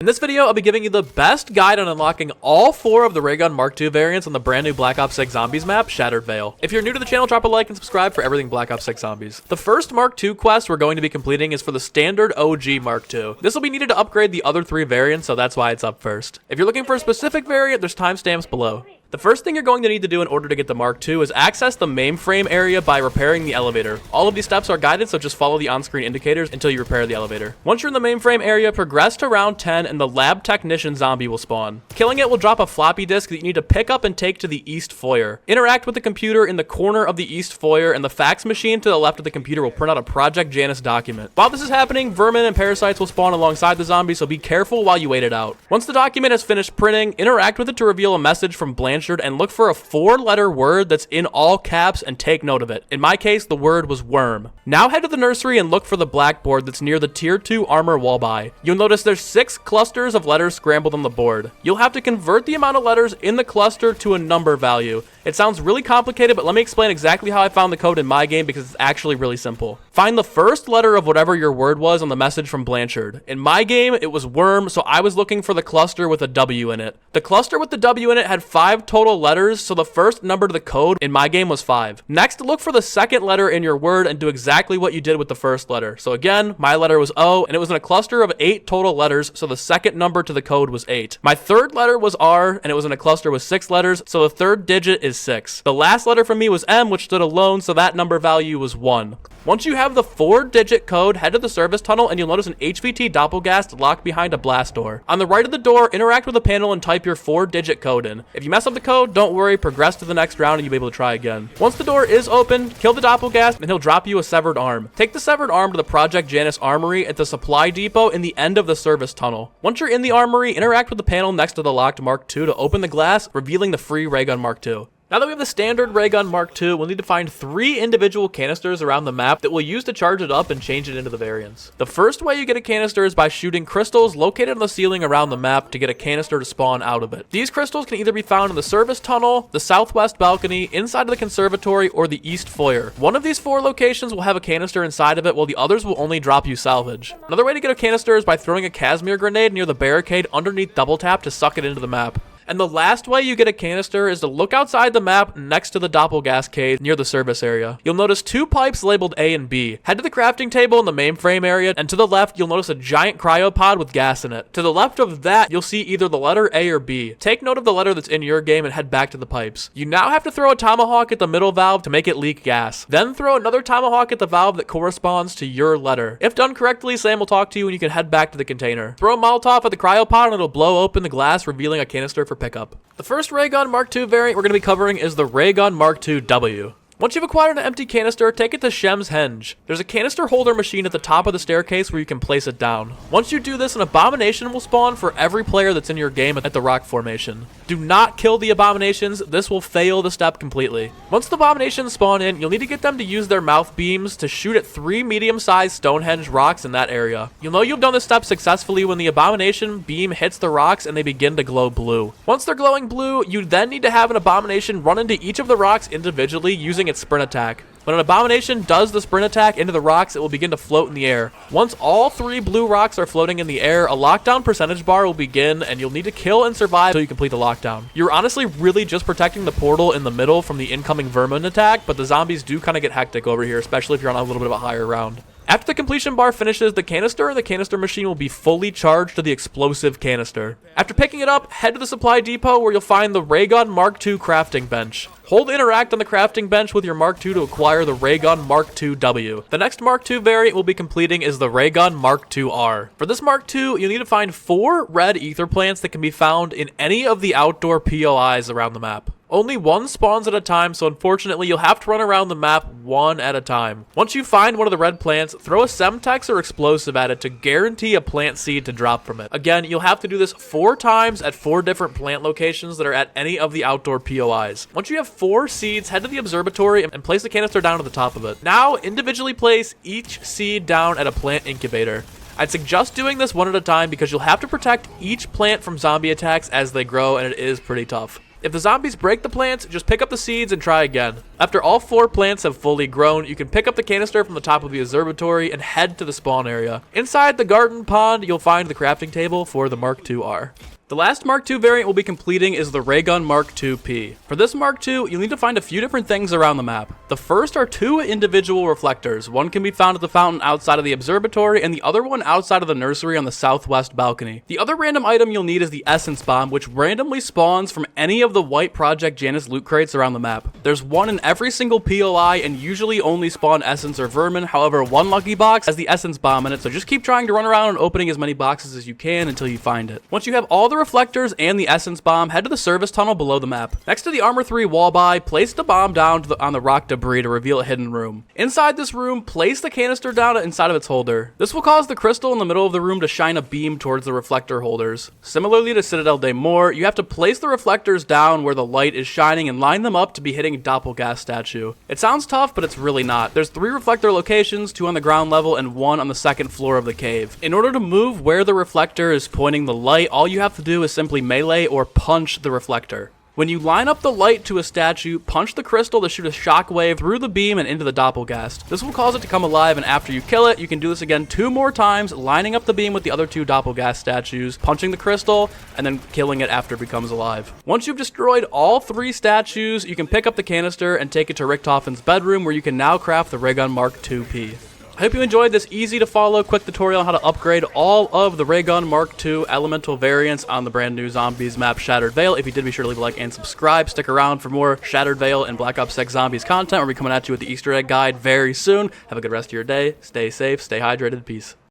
In this video, I'll be giving you the best guide on unlocking all 4 of the Ray Gun Mark II variants on the brand new Black Ops 6 Zombies map, Shattered Vale. If you're new to the channel, drop a like and subscribe for everything Black Ops 6 Zombies. The first Mark II quest we're going to be completing is for the standard OG Mark II. This will be needed to upgrade the other 3 variants, so that's why it's up first. If you're looking for a specific variant, there's timestamps below. The first thing you're going to need to do in order to get the Mark II is access the mainframe area by repairing the elevator. All of these steps are guided, so just follow the on-screen indicators until you repair the elevator. Once you're in the mainframe area, progress to round 10 and the lab technician zombie will spawn. Killing it will drop a floppy disk that you need to pick up and take to the east foyer. Interact with the computer in the corner of the east foyer, and the fax machine to the left of the computer will print out a Project Janus document. While this is happening, vermin and parasites will spawn alongside the zombie, so be careful while you wait it out. Once the document has finished printing, interact with it to reveal a message from Blanchard and look for a 4-letter word that's in all caps and take note of it. In my case, the word was worm. Now head to the nursery and look for the blackboard that's near the tier 2 armor wall buy. You'll notice there's 6 clusters of letters scrambled on the board. You'll have to convert the amount of letters in the cluster to a number value. It sounds really complicated, but let me explain exactly how I found the code in my game because it's actually really simple. Find the first letter of whatever your word was on the message from Blanchard. In my game, it was worm, so I was looking for the cluster with a W in it. The cluster with the W in it had 5 total letters, so the first number to the code in my game was 5. Next, look for the second letter in your word and do exactly what you did with the first letter. So again, my letter was O, and it was in a cluster of 8 total letters, so the second number to the code was 8. My third letter was R, and it was in a cluster with 6 letters, so the third digit is 6. The last letter for me was M, which stood alone, so that number value was 1. Once you have the 4-digit code, head to the service tunnel and you'll notice an HVT Doppelgast locked behind a blast door. On the right of the door, interact with the panel and type your 4-digit code in. If you mess up the code, don't worry, progress to the next round and you'll be able to try again. Once the door is open, kill the Doppelgast and he'll drop you a severed arm. Take the severed arm to the Project Janus armory at the supply depot in the end of the service tunnel. Once you're in the armory, interact with the panel next to the locked Mark II to open the glass, revealing the free Ray Gun Mark II. Now that we have the standard Ray Gun Mark II, we'll need to find 3 individual canisters around the map that we'll use to charge it up and change it into the variants. The first way you get a canister is by shooting crystals located on the ceiling around the map to get a canister to spawn out of it. These crystals can either be found in the service tunnel, the southwest balcony, inside of the conservatory, or the east foyer. One of these 4 locations will have a canister inside of it, while the others will only drop you salvage. Another way to get a canister is by throwing a Casimir grenade near the barricade underneath double tap to suck it into the map. And the last way you get a canister is to look outside the map next to the Doppelgast cave near the service area. You'll notice 2 pipes labeled A and B. Head to the crafting table in the mainframe area, and to the left, you'll notice a giant cryopod with gas in it. To the left of that, you'll see either the letter A or B. Take note of the letter that's in your game and head back to the pipes. You now have to throw a tomahawk at the middle valve to make it leak gas. Then throw another tomahawk at the valve that corresponds to your letter. If done correctly, Sam will talk to you and you can head back to the container. Throw a Molotov at the cryopod and it'll blow open the glass, revealing a canister for pickup. The first Ray Gun Mark II variant we're going to be covering is the Ray Gun Mark II W. Once you've acquired an empty canister, take it to Shem's Henge. There's a canister holder machine at the top of the staircase where you can place it down. Once you do this, an abomination will spawn for every player that's in your game at the rock formation. Do not kill the abominations, this will fail the step completely. Once the abominations spawn in, you'll need to get them to use their mouth beams to shoot at 3 medium-sized Stonehenge rocks in that area. You'll know you've done this step successfully when the abomination beam hits the rocks and they begin to glow blue. Once they're glowing blue, you then need to have an abomination run into each of the rocks individually using its sprint attack. When an abomination does the sprint attack into the rocks, it will begin to float in the air. Once all 3 blue rocks are floating in the air, a lockdown percentage bar will begin and you'll need to kill and survive until you complete the lockdown. You're honestly really just protecting the portal in the middle from the incoming vermin attack, but the zombies do kind of get hectic over here, especially if you're on a little bit of a higher round. After the completion bar finishes, the canister and the canister machine will be fully charged to the explosive canister. After picking it up, head to the supply depot where you'll find the Ray Gun Mark II crafting bench. Hold interact on the crafting bench with your Mark II to acquire the Ray Gun Mark II W. The next Mark II variant we'll be completing is the Ray Gun Mark II R. For this Mark II, you'll need to find 4 red ether plants that can be found in any of the outdoor POIs around the map. Only 1 spawns at a time, so unfortunately you'll have to run around the map 1 at a time. Once you find one of the red plants, throw a Semtex or explosive at it to guarantee a plant seed to drop from it. Again, you'll have to do this 4 times at 4 different plant locations that are at any of the outdoor POIs. Once you have 4 seeds, head to the observatory and place the canister down at the top of it. Now, individually place each seed down at a plant incubator. I'd suggest doing this 1 at a time because you'll have to protect each plant from zombie attacks as they grow, and it is pretty tough. If the zombies break the plants, just pick up the seeds and try again. After all 4 plants have fully grown, you can pick up the canister from the top of the observatory and head to the spawn area. Inside the garden pond, you'll find the crafting table for the Mark II-R. The last Mark II variant we'll be completing is the Raygun Mark II-P. For this Mark II, you'll need to find a few different things around the map. The first are 2 individual reflectors. One can be found at the fountain outside of the observatory, and the other one outside of the nursery on the southwest balcony. The other random item you'll need is the Essence Bomb, which randomly spawns from any of the white Project Janus loot crates around the map. There's one in every single POI, and usually only spawn Essence or Vermin. However, one lucky box has the Essence Bomb in it, so just keep trying to run around and opening as many boxes as you can until you find it. Once you have all the reflectors and the Essence Bomb, head to the service tunnel below the map. Next to the Armor 3 wall buy, place the bomb down on the rock debris to reveal a hidden room. Inside this room, place the canister down inside of its holder. This will cause the crystal in the middle of the room to shine a beam towards the reflector holders. Similarly to Citadel de Mor, you have to place the reflectors down where the light is shining and line them up to be hitting Doppelgast statue. It sounds tough, but it's really not. There's 3 reflector locations, 2 on the ground level and 1 on the 2nd floor of the cave. In order to move where the reflector is pointing the light, all you have to do is simply melee or punch the reflector. When you line up the light to a statue, punch the crystal to shoot a shockwave through the beam and into the Doppelgast. This will cause it to come alive, and after you kill it, you can do this again 2 more times, lining up the beam with the other 2 Doppelgast statues, punching the crystal, and then killing it after it becomes alive. Once you've destroyed all 3 statues, you can pick up the canister and take it to Richtofen's bedroom, where you can now craft the Raygun Mark II-P. I hope you enjoyed this easy to follow quick tutorial on how to upgrade all of the Raygun Mark II elemental variants on the brand new Zombies map Shattered Vale. If you did, be sure to leave a like and subscribe. Stick around for more Shattered Vale and Black Ops 6 Zombies content. We'll be coming at you with the Easter egg guide very soon. Have a good rest of your day. Stay safe, stay hydrated, peace.